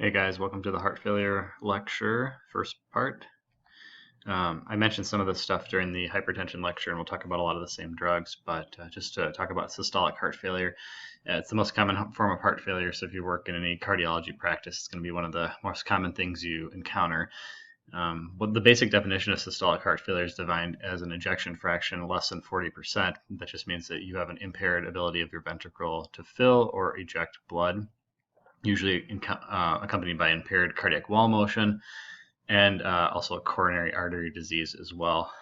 Hey guys, welcome to the heart failure lecture, first part. I mentioned some of this stuff during the hypertension lecture, and we'll talk about a lot of the same drugs, but just to talk about systolic heart failure, it's the most common form of heart failure, so if you work in any cardiology practice, it's going to be one of the most common things you encounter. But the basic definition of systolic heart failure is defined as an ejection fraction less than 40%. That just means that you have an impaired ability of your ventricle to fill or eject blood, usually accompanied by impaired cardiac wall motion and also a coronary artery disease as well.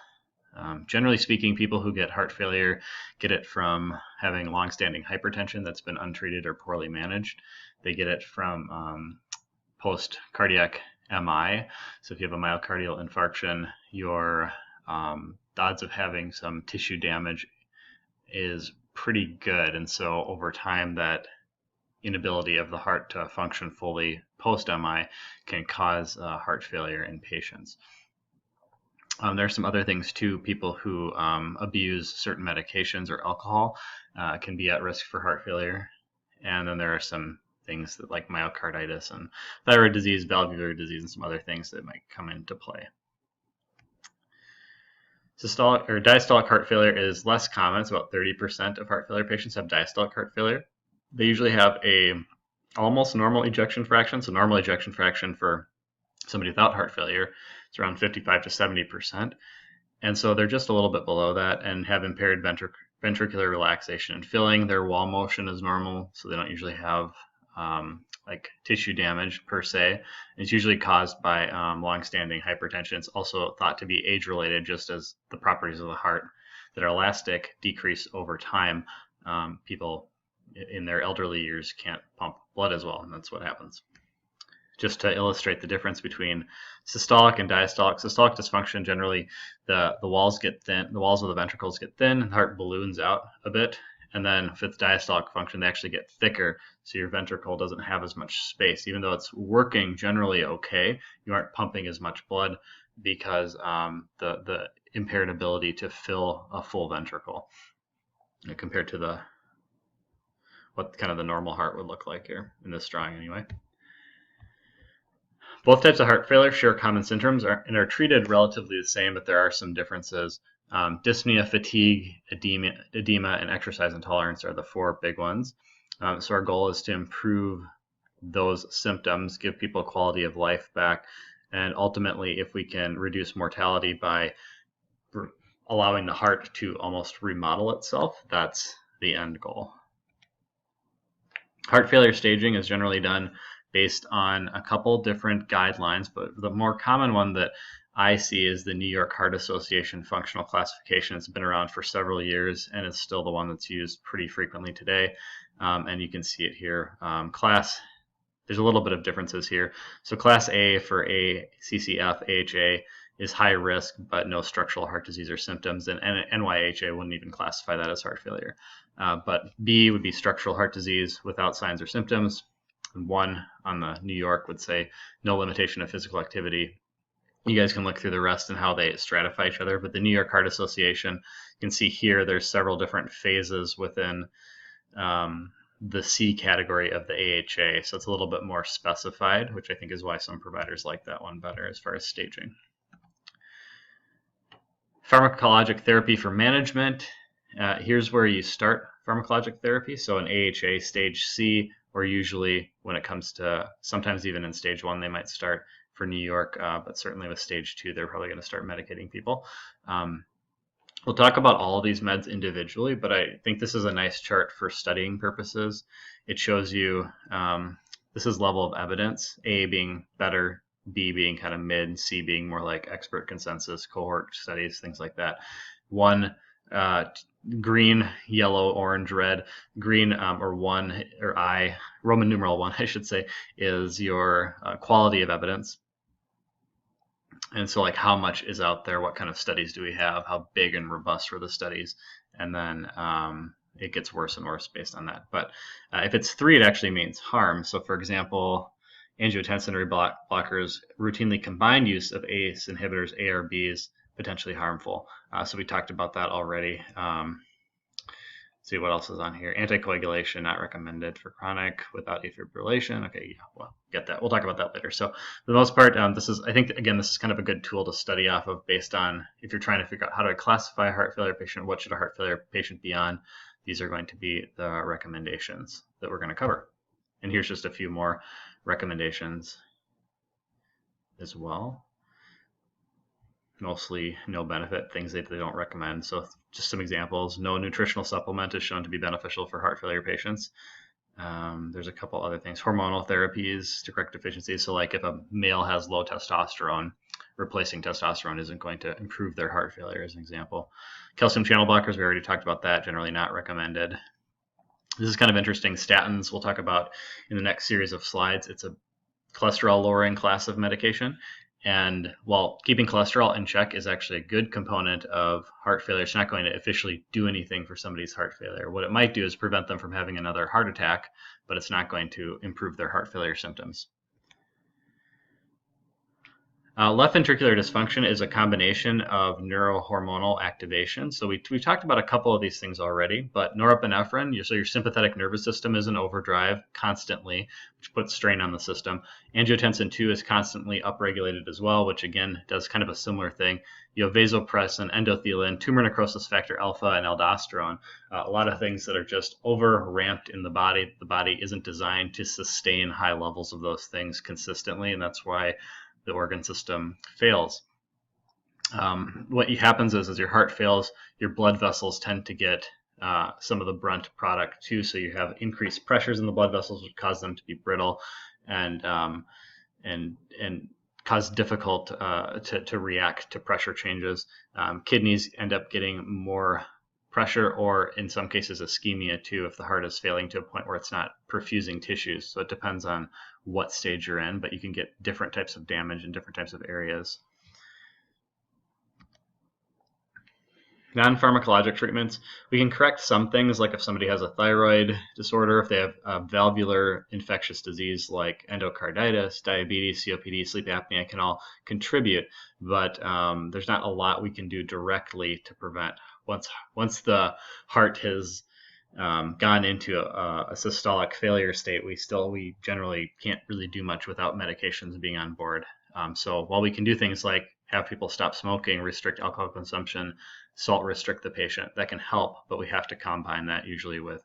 Generally speaking, people who get heart failure get it from having longstanding hypertension that's been untreated or poorly managed. They get it from post-cardiac MI. So if you have a myocardial infarction, your odds of having some tissue damage is pretty good. And so over time, that inability of the heart to function fully post-MI can cause heart failure in patients. There are some other things too. People who abuse certain medications or alcohol can be at risk for heart failure. And then there are some things that like myocarditis and thyroid disease, valvular disease, and some other things that might come into play. Systolic or diastolic heart failure is less common. It's about 30% of heart failure patients have diastolic heart failure. They usually have a almost normal ejection fraction. So normal ejection fraction for somebody without heart failure is around 55 to 70%. And so they're just a little bit below that and have impaired ventricular relaxation and filling. Their wall motion is normal, so they don't usually have like tissue damage per se. It's usually caused by long-standing hypertension. It's also thought to be age-related, just as the properties of the heart that are elastic decrease over time. People in their elderly years can't pump blood as well, and that's what happens. Just to illustrate the difference between systolic and diastolic. Systolic dysfunction, generally the walls get thin, the walls of the ventricles get thin, and the heart balloons out a bit. And then if it's diastolic function, they actually get thicker, so your ventricle doesn't have as much space. Even though it's working generally okay, you aren't pumping as much blood because the impaired ability to fill a full ventricle compared to what kind of the normal heart would look like here in this drawing anyway. Both types of heart failure share common symptoms and are treated relatively the same, but there are some differences. Dyspnea, fatigue, edema, and exercise intolerance are the four big ones. So our goal is to improve those symptoms, give people quality of life back, and ultimately, if we can reduce mortality by allowing the heart to almost remodel itself, that's the end goal. Heart failure staging is generally done based on a couple different guidelines, but the more common one that I see is the New York Heart Association functional classification. It's been around for several years and it's still the one that's used pretty frequently today. And you can see it here. There's a little bit of differences here. So class A for ACCF, AHA is high risk, but no structural heart disease or symptoms. And NYHA wouldn't even classify that as heart failure. But B would be structural heart disease without signs or symptoms. And 1 on the New York would say no limitation of physical activity. You guys can look through the rest and how they stratify each other. But the New York Heart Association, you can see here there's several different phases within the C category of the AHA. So it's a little bit more specified, which I think is why some providers like that one better as far as staging. Pharmacologic therapy for management. Here's where you start pharmacologic therapy. So in AHA stage C, or usually when it comes to, sometimes even in stage 1, they might start for New York, but certainly with stage 2, they're probably going to start medicating people. We'll talk about all of these meds individually, but I think this is a nice chart for studying purposes. It shows you, this is level of evidence, A being better, B being kind of mid, C being more like expert consensus, cohort studies, things like that. 1, green, yellow, orange, red. Green or 1 or I, Roman numeral 1, I should say, is your quality of evidence. And so like how much is out there, what kind of studies do we have, how big and robust were the studies, and then it gets worse and worse based on that. But if it's 3, it actually means harm. So for example, angiotensin blockers, routinely combined use of ACE inhibitors, ARBs, potentially harmful. So we talked about that already. See what else is on here. Anticoagulation not recommended for chronic without afibrillation. Okay, yeah, well, get that. We'll talk about that later. So for the most part, this is, I think, again, this is kind of a good tool to study off of based on if you're trying to figure out how to classify a heart failure patient, what should a heart failure patient be on. These are going to be the recommendations that we're going to cover. And here's just a few more recommendations as well. Mostly no benefit, things that they don't recommend. So just some examples. No nutritional supplement is shown to be beneficial for heart failure patients. There's a couple other things. Hormonal therapies to correct deficiencies. So like if a male has low testosterone, replacing testosterone isn't going to improve their heart failure, as an example. Calcium channel blockers, we already talked about that, generally not recommended. This is kind of interesting. Statins, we'll talk about in the next series of slides. It's a cholesterol-lowering class of medication. And while keeping cholesterol in check is actually a good component of heart failure, it's not going to officially do anything for somebody's heart failure. What it might do is prevent them from having another heart attack, but it's not going to improve their heart failure symptoms. Left ventricular dysfunction is a combination of neurohormonal activation. So we've talked about a couple of these things already, but norepinephrine, so your sympathetic nervous system is in overdrive constantly, which puts strain on the system. Angiotensin II is constantly upregulated as well, which again does kind of a similar thing. You have vasopressin, endothelin, tumor necrosis factor alpha, and aldosterone. A lot of things that are just over-ramped in the body. The body isn't designed to sustain high levels of those things consistently, and that's why the organ system fails. What happens is as your heart fails, your blood vessels tend to get some of the brunt product too. So you have increased pressures in the blood vessels, which cause them to be brittle and cause difficult to react to pressure changes. Kidneys end up getting more pressure, or in some cases ischemia too, if the heart is failing to a point where it's not perfusing tissues. So it depends on what stage you're in, but you can get different types of damage in different types of areas. Non-pharmacologic treatments, we can correct some things, like if somebody has a thyroid disorder, if they have a valvular infectious disease like endocarditis, diabetes, COPD, sleep apnea can all contribute, but there's not a lot we can do directly to prevent. Once the heart has gone into a systolic failure state, we generally can't really do much without medications being on board. So while we can do things like have people stop smoking, restrict alcohol consumption, salt restrict the patient, that can help, but we have to combine that usually with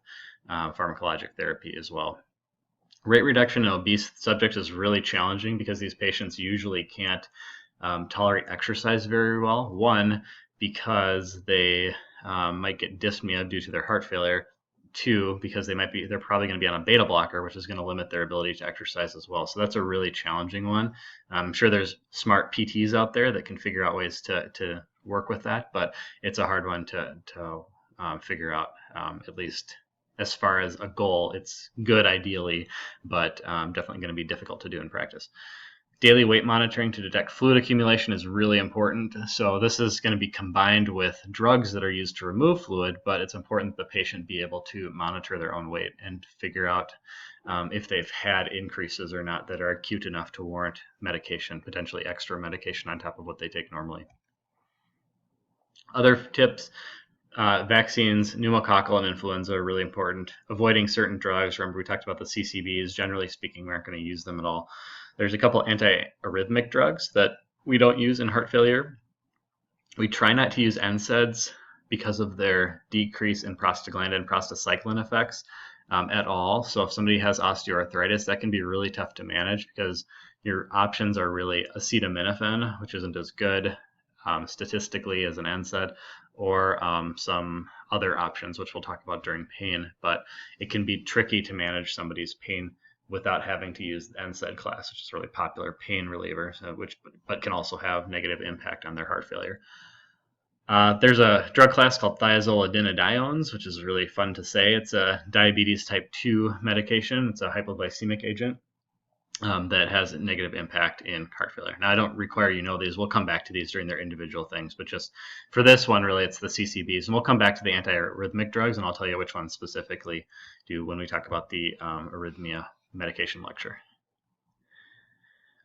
pharmacologic therapy as well. Rate reduction in obese subjects is really challenging because these patients usually can't tolerate exercise very well. One, because they might get dyspnea due to their heart failure. Two, because they're probably going to be on a beta blocker, which is going to limit their ability to exercise as well. So that's a really challenging one. I'm sure there's smart PTs out there that can figure out ways to work with that, but it's a hard one to figure out, at least as far as a goal. It's good ideally, but definitely going to be difficult to do in practice. Daily weight monitoring to detect fluid accumulation is really important. So this is going to be combined with drugs that are used to remove fluid, but it's important that the patient be able to monitor their own weight and figure out if they've had increases or not that are acute enough to warrant medication, potentially extra medication on top of what they take normally. Other tips, vaccines, pneumococcal and influenza are really important. Avoiding certain drugs. Remember, we talked about the CCBs. Generally speaking, we aren't going to use them at all. There's a couple antiarrhythmic drugs that we don't use in heart failure. We try not to use NSAIDs because of their decrease in prostaglandin and prostacyclin effects at all. So if somebody has osteoarthritis, that can be really tough to manage because your options are really acetaminophen, which isn't as good statistically as an NSAID, or some other options, which we'll talk about during pain. But it can be tricky to manage somebody's pain without having to use the NSAID class, which is a really popular pain reliever, but can also have negative impact on their heart failure. There's a drug class called thiazolidinediones, which is really fun to say. It's a diabetes type 2 medication. It's a hypoglycemic agent that has a negative impact in heart failure. Now, I don't require you know these. We'll come back to these during their individual things, but just for this one, really, it's the CCBs. And we'll come back to the antiarrhythmic drugs, and I'll tell you which ones specifically do when we talk about the arrhythmia medication lecture.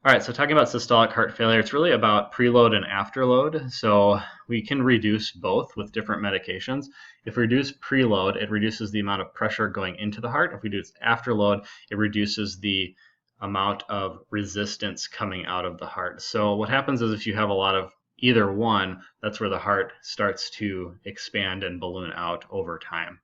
All right, so talking about systolic heart failure, it's really about preload and afterload. So we can reduce both with different medications. If we reduce preload, it reduces the amount of pressure going into the heart. If we do afterload, it reduces the amount of resistance coming out of the heart. So what happens is if you have a lot of either one, that's where the heart starts to expand and balloon out over time.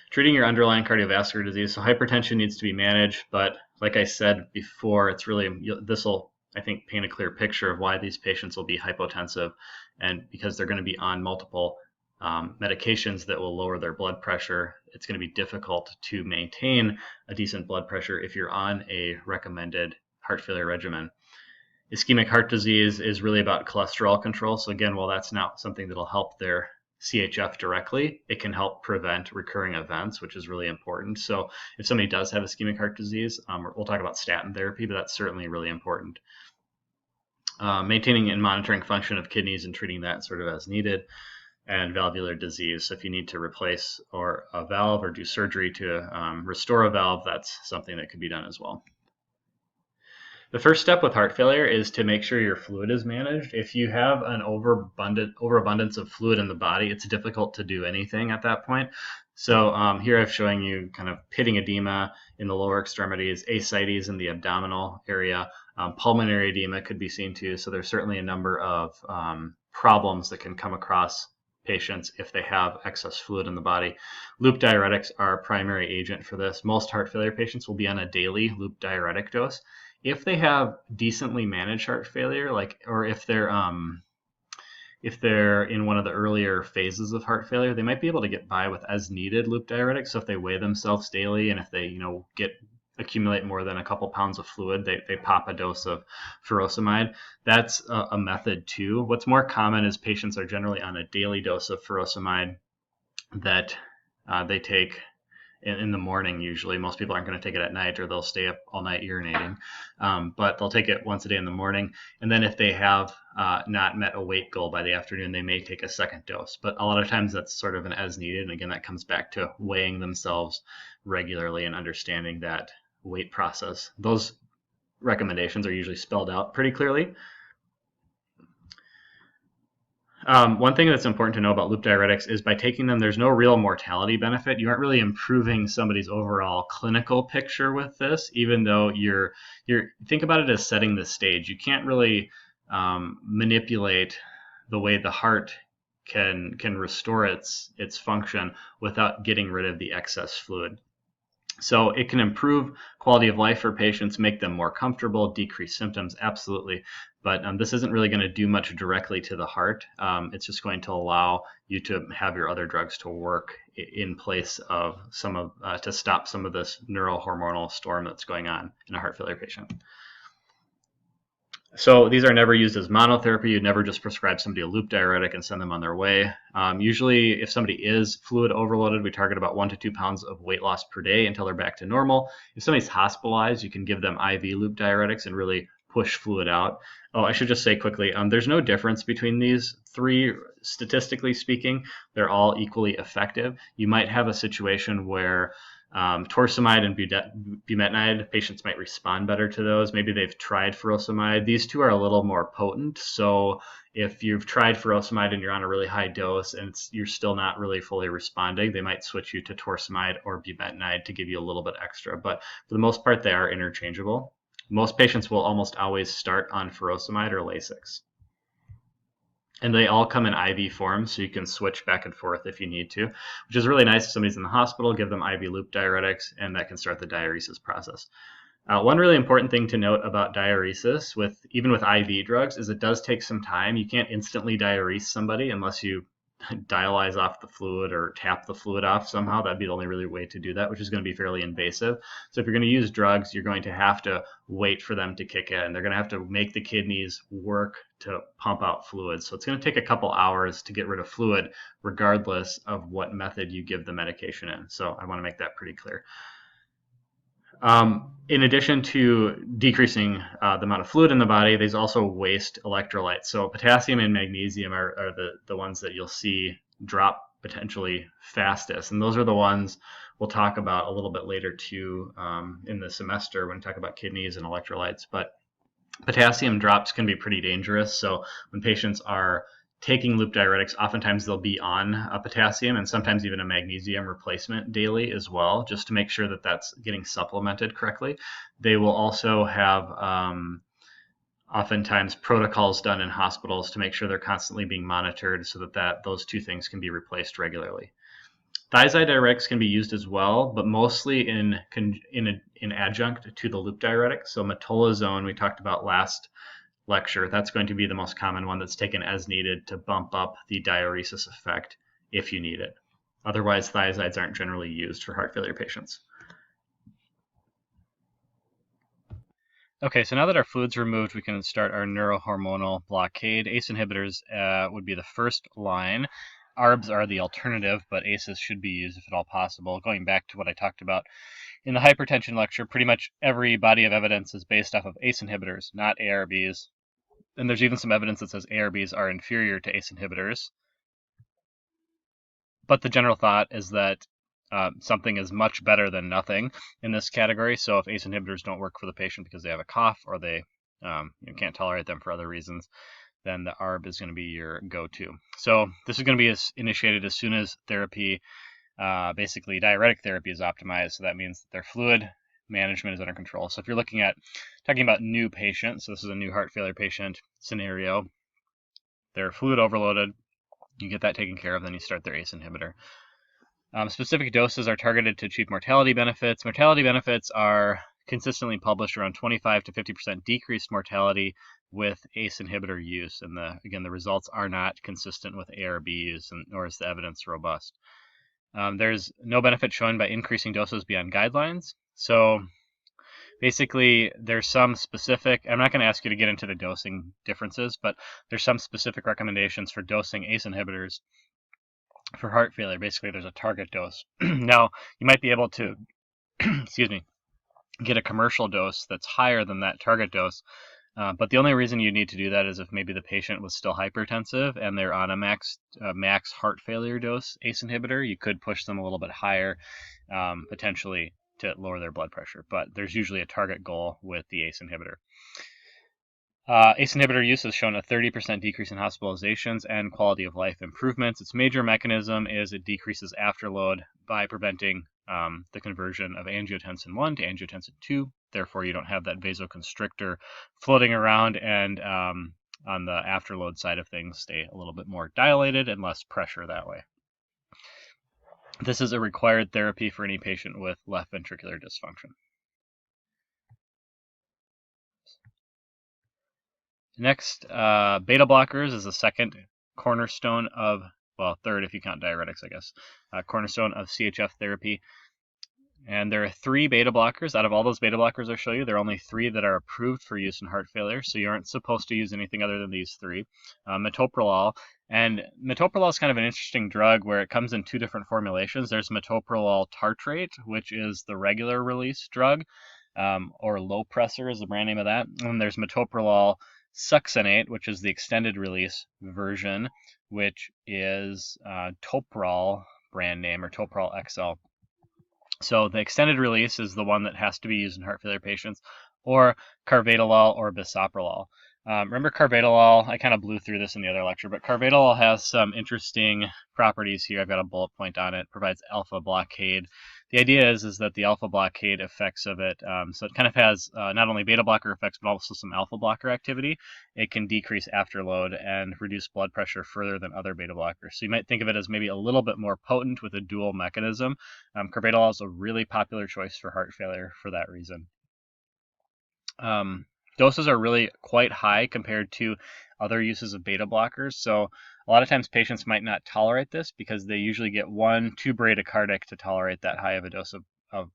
Treating your underlying cardiovascular disease. So hypertension needs to be managed, but like I said before, it's really, this will, I think, paint a clear picture of why these patients will be hypotensive, and because they're going to be on multiple medications that will lower their blood pressure, it's going to be difficult to maintain a decent blood pressure if you're on a recommended heart failure regimen. Ischemic heart disease is really about cholesterol control. So again, while that's not something that'll help their CHF directly, it can help prevent recurring events, which is really important. So if somebody does have ischemic heart disease, we'll talk about statin therapy, but that's certainly really important. Maintaining and monitoring function of kidneys and treating that sort of as needed, and valvular disease. So if you need to replace a valve or do surgery to restore a valve, that's something that could be done as well. The first step with heart failure is to make sure your fluid is managed. If you have an overabundance of fluid in the body, it's difficult to do anything at that point. So here I'm showing you kind of pitting edema in the lower extremities, ascites in the abdominal area, pulmonary edema could be seen too. So there's certainly a number of problems that can come across patients if they have excess fluid in the body. Loop diuretics are a primary agent for this. Most heart failure patients will be on a daily loop diuretic dose. If they have decently managed heart failure, or if they're in one of the earlier phases of heart failure, they might be able to get by with as needed loop diuretics. So if they weigh themselves daily and if they accumulate more than a couple pounds of fluid, they pop a dose of furosemide. That's a method too. What's more common is patients are generally on a daily dose of furosemide that they take in the morning. Usually most people aren't going to take it at night, or they'll stay up all night urinating, but they'll take it once a day in the morning. And then if they have not met a weight goal by the afternoon, they may take a second dose, but a lot of times that's sort of an as needed. And again, that comes back to weighing themselves regularly and understanding that weight process. Those recommendations are usually spelled out pretty clearly. One thing that's important to know about loop diuretics is by taking them, there's no real mortality benefit. You aren't really improving somebody's overall clinical picture with this, even though you're think about it as setting the stage. You can't really manipulate the way the heart can restore its function without getting rid of the excess fluid. So it can improve quality of life for patients, make them more comfortable, decrease symptoms, absolutely. But this isn't really going to do much directly to the heart. It's just going to allow you to have your other drugs to work in place of to stop some of this neurohormonal storm that's going on in a heart failure patient. So these are never used as monotherapy. You'd never just prescribe somebody a loop diuretic and send them on their way. Usually if somebody is fluid overloaded, we target about 1 to 2 pounds of weight loss per day until they're back to normal. If somebody's hospitalized, you can give them IV loop diuretics and really push fluid out. Oh, I should just say quickly, there's no difference between these three, statistically speaking. They're all equally effective. You might have a situation where torsemide and bumetanide, patients might respond better to those. Maybe they've tried furosemide. These two are a little more potent. So if you've tried furosemide and you're on a really high dose and you're still not really fully responding, they might switch you to torsemide or bumetanide to give you a little bit extra. But for the most part, they are interchangeable. Most patients will almost always start on furosemide or Lasix. And they all come in IV form, so you can switch back and forth if you need to, which is really nice. If somebody's in the hospital, give them IV loop diuretics, and that can start the diuresis process. One really important thing to note about diuresis, even with IV drugs, is it does take some time. You can't instantly diurese somebody unless you dialyze off the fluid or tap the fluid off somehow. That'd be the only really way to do that, which is going to be fairly invasive. So if you're going to use drugs, you're going to have to wait for them to kick in. They're going to have to make the kidneys work to pump out fluid. So it's going to take a couple hours to get rid of fluid, regardless of what method you give the medication in. So I want to make that pretty clear. In addition to decreasing the amount of fluid in the body, these also waste electrolytes. So potassium and magnesium are the ones that you'll see drop potentially fastest. And those are the ones we'll talk about a little bit later too in the semester when we talk about kidneys and electrolytes. But potassium drops can be pretty dangerous. So when patients are taking loop diuretics, oftentimes they'll be on a potassium and sometimes even a magnesium replacement daily as well, just to make sure that that's getting supplemented correctly. They will also have oftentimes protocols done in hospitals to make sure they're constantly being monitored so that those two things can be replaced regularly. Thiazide diuretics can be used as well, but mostly in adjunct to the loop diuretic. So metolazone, we talked about last lecture, that's going to be the most common one that's taken as needed to bump up the diuresis effect if you need it. Otherwise, thiazides aren't generally used for heart failure patients. Okay, so now that our fluid's removed, we can start our neurohormonal blockade. ACE inhibitors would be the first line. ARBs are the alternative, but ACEs should be used if at all possible. Going back to what I talked about in the hypertension lecture, pretty much every body of evidence is based off of ACE inhibitors, not ARBs. And there's even some evidence that says ARBs are inferior to ACE inhibitors. But the general thought is that something is much better than nothing in this category. So if ACE inhibitors don't work for the patient because they have a cough or they can't tolerate them for other reasons, then the ARB is going to be your go-to. So this is going to be initiated as soon as therapy, basically diuretic therapy, is optimized. So that means that their fluid management is under control. So if you're talking about new patients, so this is a new heart failure patient scenario, they're fluid overloaded, you get that taken care of, then you start their ACE inhibitor. Specific doses are targeted to achieve mortality benefits. Mortality benefits are consistently published around 25 to 50% decreased mortality with ACE inhibitor use. And again, the results are not consistent with ARB use, nor is the evidence robust. There's no benefit shown by increasing doses beyond guidelines. So basically, there's some specific, I'm not going to ask you to get into the dosing differences, but there's some specific recommendations for dosing ACE inhibitors for heart failure. Basically, there's a target dose. Now, you might be able to, excuse me, get a commercial dose that's higher than that target dose. But the only reason you need to do that is if maybe the patient was still hypertensive and they're on a max heart failure dose ACE inhibitor. You could push them a little bit higher, potentially to lower their blood pressure. But there's usually a target goal with the ACE inhibitor. ACE inhibitor use has shown a 30% decrease in hospitalizations and quality of life improvements. Its major mechanism is it decreases afterload by preventing the conversion of angiotensin 1 to angiotensin 2. Therefore, you don't have that vasoconstrictor floating around, and on the afterload side of things, stay a little bit more dilated and less pressure that way. This is a required therapy for any patient with left ventricular dysfunction. Next, beta blockers is the second cornerstone of, well, third if you count diuretics, I guess, cornerstone of CHF therapy. And there are 3 beta blockers. Out of all those beta blockers I show you, there are only 3 that are approved for use in heart failure, so you aren't supposed to use anything other than these 3. Metoprolol. And metoprolol is kind of an interesting drug where it comes in 2 different formulations. There's metoprolol tartrate, which is the regular release drug, or Lopressor is the brand name of that. And there's metoprolol succinate, which is the extended release version, which is Toprol brand name, or Toprol XL. So the extended release is the one that has to be used in heart failure patients, or carvedilol or bisoprolol. Remember carvedilol, I kind of blew through this in the other lecture, but carvedilol has some interesting properties here. I've got a bullet point on it. Provides alpha blockade. The idea is that the alpha blockade effects of it, so it kind of has not only beta blocker effects, but also some alpha blocker activity. It can decrease afterload and reduce blood pressure further than other beta blockers. So you might think of it as maybe a little bit more potent with a dual mechanism. Carvedilol is a really popular choice for heart failure for that reason. Doses are really quite high compared to other uses of beta blockers. So a lot of times patients might not tolerate this because they usually get 1-2 bradycardic to tolerate that high of a dose of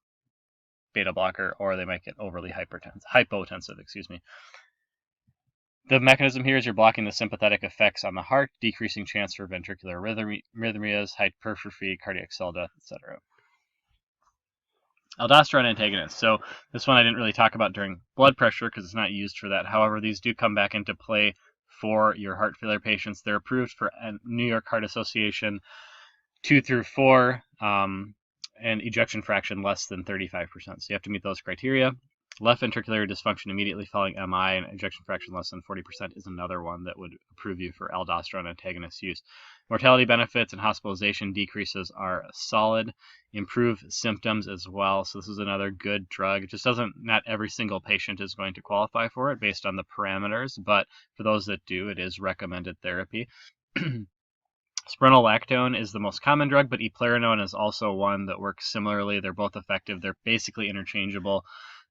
beta blocker, or they might get overly hypotensive. The mechanism here is you're blocking the sympathetic effects on the heart, decreasing chance for ventricular arrhythmias, hypertrophy, cardiac cell death, etc. Aldosterone antagonists. So this one I didn't really talk about during blood pressure because it's not used for that. However, these do come back into play for your heart failure patients. They're approved for New York Heart Association 2 through 4. and ejection fraction less than 35%. So you have to meet those criteria. Left ventricular dysfunction immediately following MI and ejection fraction less than 40% is another one that would approve you for aldosterone antagonist use. Mortality benefits and hospitalization decreases are solid. Improve symptoms as well. So this is another good drug. It just doesn't, not every single patient is going to qualify for it based on the parameters, but for those that do, it is recommended therapy. Spironolactone is the most common drug, but eplerenone is also one that works similarly. They're both effective. They're basically interchangeable.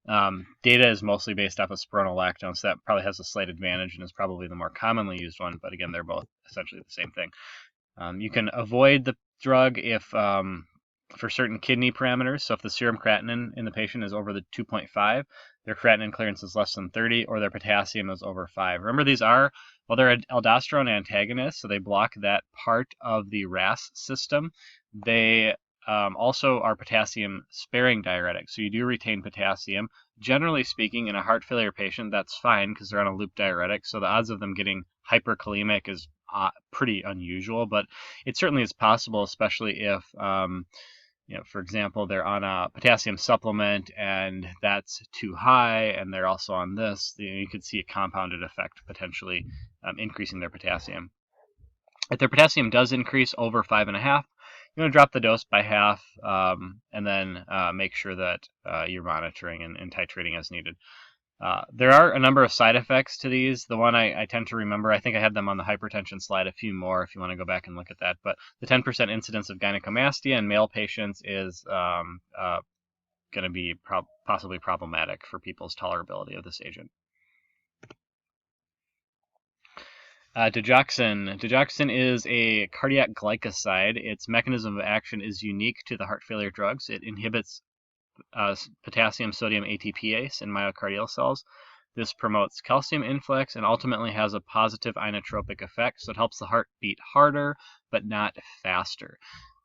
Data is mostly based off of spironolactone, so that probably has a slight advantage and is probably the more commonly used one, but again, they're both essentially the same thing. You can avoid the drug if for certain kidney parameters. So if the serum creatinine in the patient is over the 2.5, their creatinine clearance is less than 30, or their potassium is over 5. Remember, these are, well, they're aldosterone antagonists, so they block that part of the RAS system. They also are potassium sparing diuretics, so you do retain potassium. Generally speaking, in a heart failure patient, that's fine because they're on a loop diuretic, so the odds of them getting hyperkalemic is pretty unusual, but it certainly is possible, especially if for example, they're on a potassium supplement and that's too high, and they're also on this. You could see a compounded effect potentially increasing their potassium. If their potassium does increase over 5.5, you want to drop the dose by half, and then make sure that you're monitoring and titrating as needed. There are a number of side effects to these. The one I tend to remember, I think I had them on the hypertension slide, a few more if you want to go back and look at that, but the 10% incidence of gynecomastia in male patients is going to be possibly problematic for people's tolerability of this agent. Digoxin. Digoxin is a cardiac glycoside. Its mechanism of action is unique to the heart failure drugs. It inhibits potassium sodium ATPase in myocardial cells. This promotes calcium influx and ultimately has a positive inotropic effect, so it helps the heart beat harder but not faster.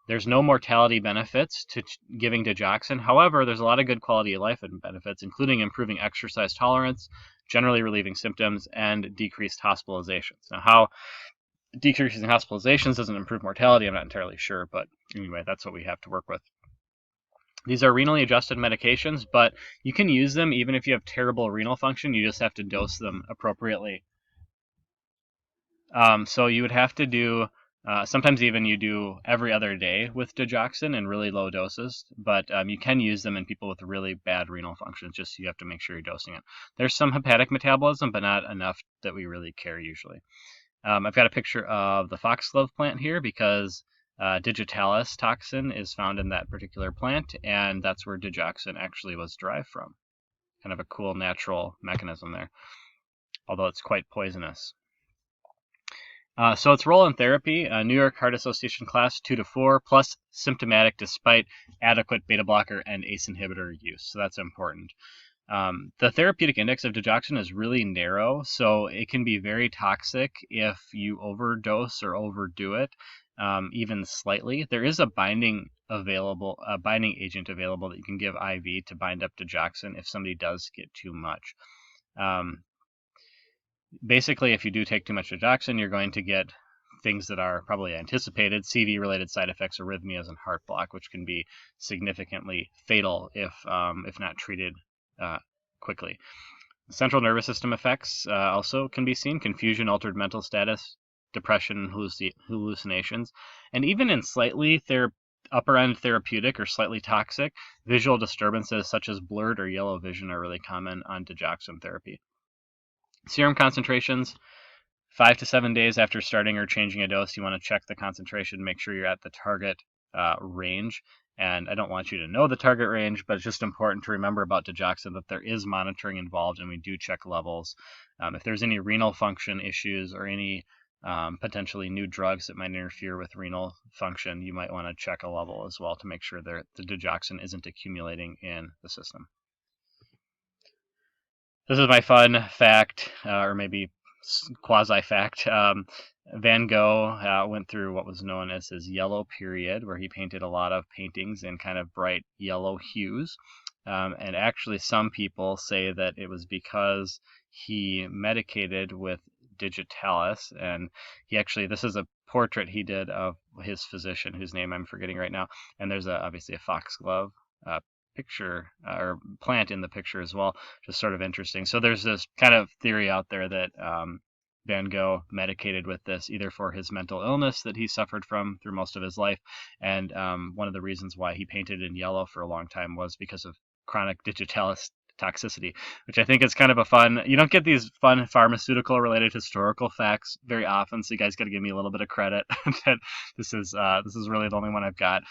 There's no mortality benefits to giving digoxin. However, there's a lot of good quality of life benefits, including improving exercise tolerance, generally relieving symptoms, and decreased hospitalizations. Now, how decreasing hospitalizations doesn't improve mortality, I'm not entirely sure, but anyway, that's what we have to work with. These are renally adjusted medications, but you can use them even if you have terrible renal function. You just have to dose them appropriately. So you would have to do, sometimes even you do every other day with digoxin in really low doses, but you can use them in people with really bad renal functions, just you have to make sure you're dosing it. There's some hepatic metabolism, but not enough that we really care usually. I've got a picture of the foxglove plant here because digitalis toxin is found in that particular plant, and that's where digoxin actually was derived from. Kind of a cool natural mechanism there, although it's quite poisonous. So its role in therapy, New York Heart Association class 2 to 4, plus symptomatic despite adequate beta blocker and ACE inhibitor use. So that's important. The therapeutic index of digoxin is really narrow, so it can be very toxic if you overdose or overdo it, even slightly. There is a binding agent available that you can give IV to bind up digoxin if somebody does get too much. Basically, if you do take too much digoxin, you're going to get things that are probably anticipated, CV-related side effects, arrhythmias, and heart block, which can be significantly fatal if not treated quickly. Central nervous system effects also can be seen: confusion, altered mental status, depression, hallucinations, and even in slightly upper-end therapeutic or slightly toxic, visual disturbances such as blurred or yellow vision are really common on digoxin therapy. Serum concentrations, 5 to 7 days after starting or changing a dose, you want to check the concentration, make sure you're at the target range. And I don't want you to know the target range, but it's just important to remember about digoxin that there is monitoring involved, and we do check levels. If there's any renal function issues or any potentially new drugs that might interfere with renal function, you might want to check a level as well to make sure that the digoxin isn't accumulating in the system. This is my fun fact, or maybe quasi-fact. Van Gogh went through what was known as his yellow period, where he painted a lot of paintings in kind of bright yellow hues. And actually some people say that it was because he medicated with digitalis, and he actually, this is a portrait he did of his physician, whose name I'm forgetting right now. And there's obviously a foxglove picture or plant in the picture as well, just sort of interesting. So there's this kind of theory out there that Van Gogh medicated with this either for his mental illness that he suffered from through most of his life, and one of the reasons why he painted in yellow for a long time was because of chronic digitalis toxicity, which I think is kind of a fun. You don't get these fun pharmaceutical related historical facts very often, so you guys got to give me a little bit of credit that this is really the only one I've got.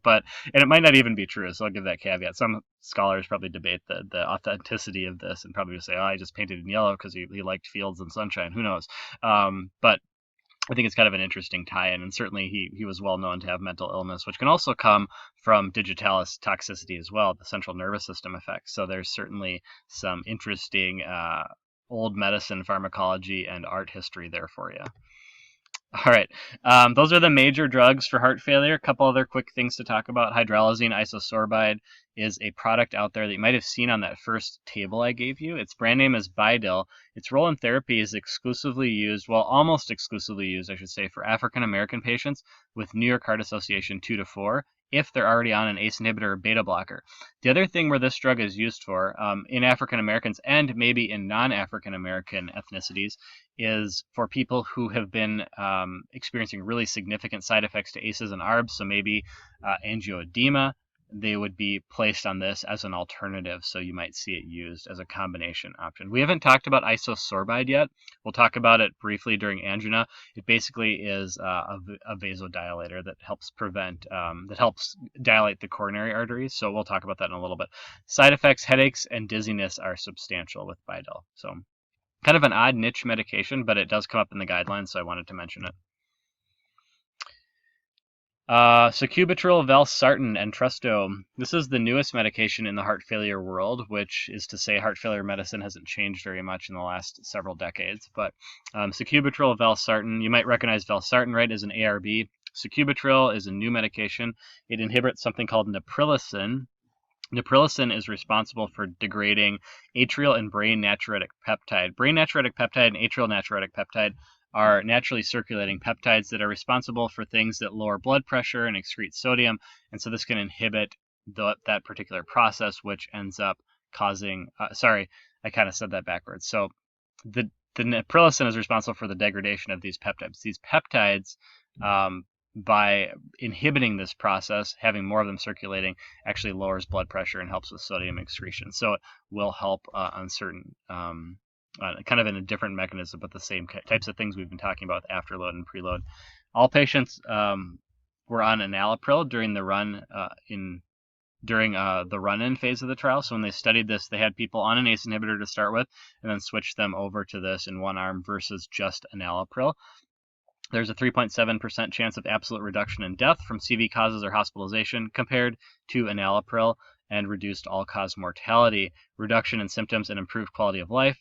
But and it might not even be true, so I'll give that caveat. Some scholars probably debate the authenticity of this and probably say, oh, I just painted in yellow because he liked fields and sunshine. Who knows? But I think it's kind of an interesting tie-in, and certainly he was well known to have mental illness, which can also come from digitalis toxicity as well, the central nervous system effects. So there's certainly some interesting old medicine pharmacology and art history there for you. All right, those are the major drugs for heart failure. A couple other quick things to talk about. Hydralazine isosorbide is a product out there that you might have seen on that first table I gave you. Its brand name is Bidil. Its role in therapy is exclusively used, well, almost exclusively used, I should say, for African American patients with New York Heart Association 2 to 4, if they're already on an ACE inhibitor or beta blocker. The other thing where this drug is used for in African Americans and maybe in non-African American ethnicities is for people who have been experiencing really significant side effects to ACEs and ARBs, so maybe angioedema. They would be placed on this as an alternative, so you might see it used as a combination option. We haven't talked about isosorbide yet. We'll talk about it briefly during angina. It basically is a vasodilator that helps dilate the coronary arteries, so we'll talk about that in a little bit. Side effects, headaches, and dizziness are substantial with Bidil. So kind of an odd niche medication, but it does come up in the guidelines, so I wanted to mention it. Sacubitril-valsartan and Entresto. This is the newest medication in the heart failure world, which is to say heart failure medicine hasn't changed very much in the last several decades. But sacubitril-valsartan, you might recognize valsartan, right, as an ARB. Sacubitril is a new medication. It inhibits something called neprilysin. Neprilysin is responsible for degrading atrial and brain natriuretic peptide. Brain natriuretic peptide and atrial natriuretic peptide are naturally circulating peptides that are responsible for things that lower blood pressure and excrete sodium, and so this can inhibit that particular process, which ends up causing, sorry, I kind of said that backwards. So the neprilysin is responsible for the degradation of these peptides. These peptides, by inhibiting this process, having more of them circulating, actually lowers blood pressure and helps with sodium excretion. So it will help on certain kind of in a different mechanism, but the same types of things we've been talking about with afterload and preload. All patients were on enalapril during the run-in phase of the trial. So when they studied this, they had people on an ACE inhibitor to start with, and then switched them over to this in one arm versus just enalapril. There's a 3.7% chance of absolute reduction in death from CV causes or hospitalization compared to enalapril, and reduced all-cause mortality, reduction in symptoms, and improved quality of life.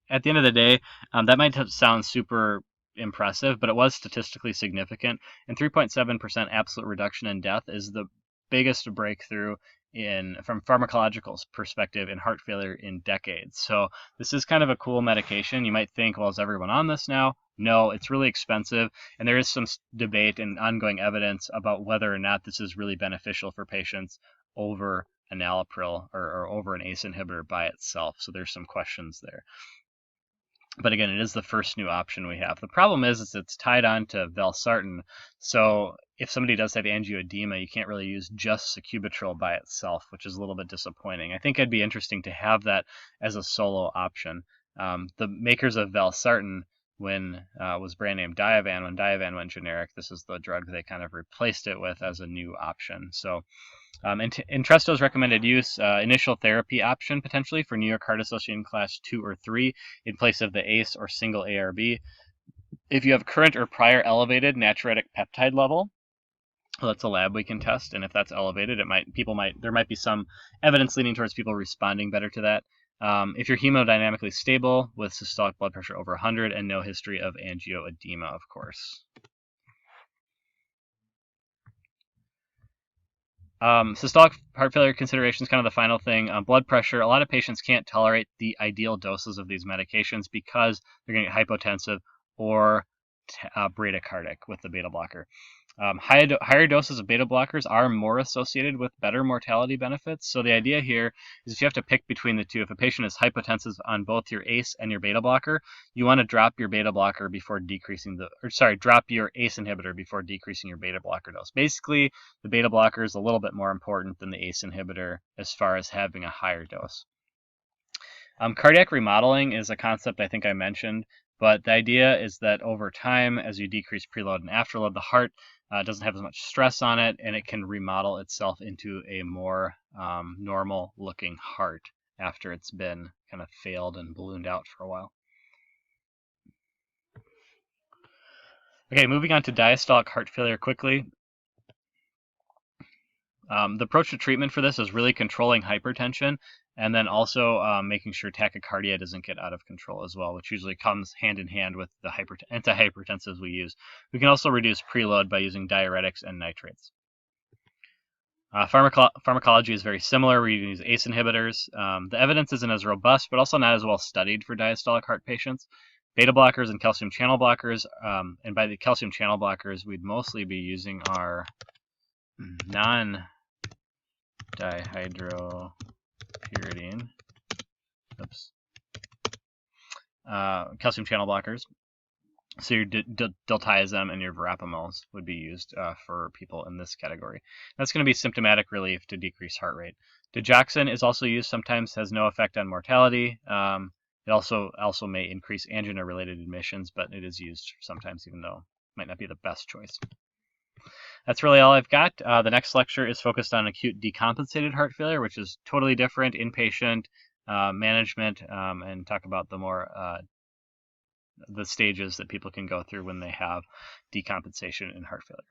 At the end of the day, that might sound super impressive, but it was statistically significant. And 3.7% absolute reduction in death is the biggest breakthrough from pharmacological perspective in heart failure in decades. So this is kind of a cool medication. You might think, well, is everyone on this now? No, it's really expensive, and there is some debate and ongoing evidence about whether or not this is really beneficial for patients over enalapril or over an ACE inhibitor by itself. So there's some questions there. But again, it is the first new option we have. The problem is it's tied on to valsartan. So if somebody does have angioedema, you can't really use just sacubitril by itself, which is a little bit disappointing. I think it'd be interesting to have that as a solo option. The makers of valsartan, when was brand name Diovan. When Diovan went generic, this is the drug they kind of replaced it with as a new option. So Entresto's recommended use, initial therapy option potentially for New York Heart Association class 2 or 3 in place of the ACE or single ARB. If you have current or prior elevated natriuretic peptide level, well, that's a lab we can test, and if that's elevated, there might be some evidence leaning towards people responding better to that. If you're hemodynamically stable with systolic blood pressure over 100 and no history of angioedema, of course. Systolic heart failure considerations, kind of the final thing. Blood pressure, a lot of patients can't tolerate the ideal doses of these medications because they're going to get hypotensive or bradycardic with the beta blocker. Higher doses of beta blockers are more associated with better mortality benefits. So the idea here is if you have to pick between the two, if a patient is hypotensive on both your ACE and your beta blocker, you want to drop your beta blocker before decreasing drop your ACE inhibitor before decreasing your beta blocker dose. Basically, the beta blocker is a little bit more important than the ACE inhibitor as far as having a higher dose. Cardiac remodeling is a concept I think I mentioned, but the idea is that over time, as you decrease preload and afterload, the heart doesn't have as much stress on it, and it can remodel itself into a more normal-looking heart after it's been kind of failed and ballooned out for a while. Okay, moving on to diastolic heart failure quickly. The approach to treatment for this is really controlling hypertension, and then also making sure tachycardia doesn't get out of control as well, which usually comes hand in hand with the antihypertensives we use. We can also reduce preload by using diuretics and nitrates. Pharmacology is very similar. We use ACE inhibitors. The evidence isn't as robust, but also not as well studied for diastolic heart patients. Beta blockers and calcium channel blockers, and by the calcium channel blockers, we'd mostly be using our non-dihydropyridine, calcium channel blockers. So your diltiazem and your verapamils would be used for people in this category. That's going to be symptomatic relief to decrease heart rate. Digoxin is also used, sometimes has no effect on mortality. It also may increase angina-related admissions, but it is used sometimes, even though it might not be the best choice. That's really all I've got. The next lecture is focused on acute decompensated heart failure, which is totally different, inpatient management, and talk about the stages that people can go through when they have decompensation in heart failure.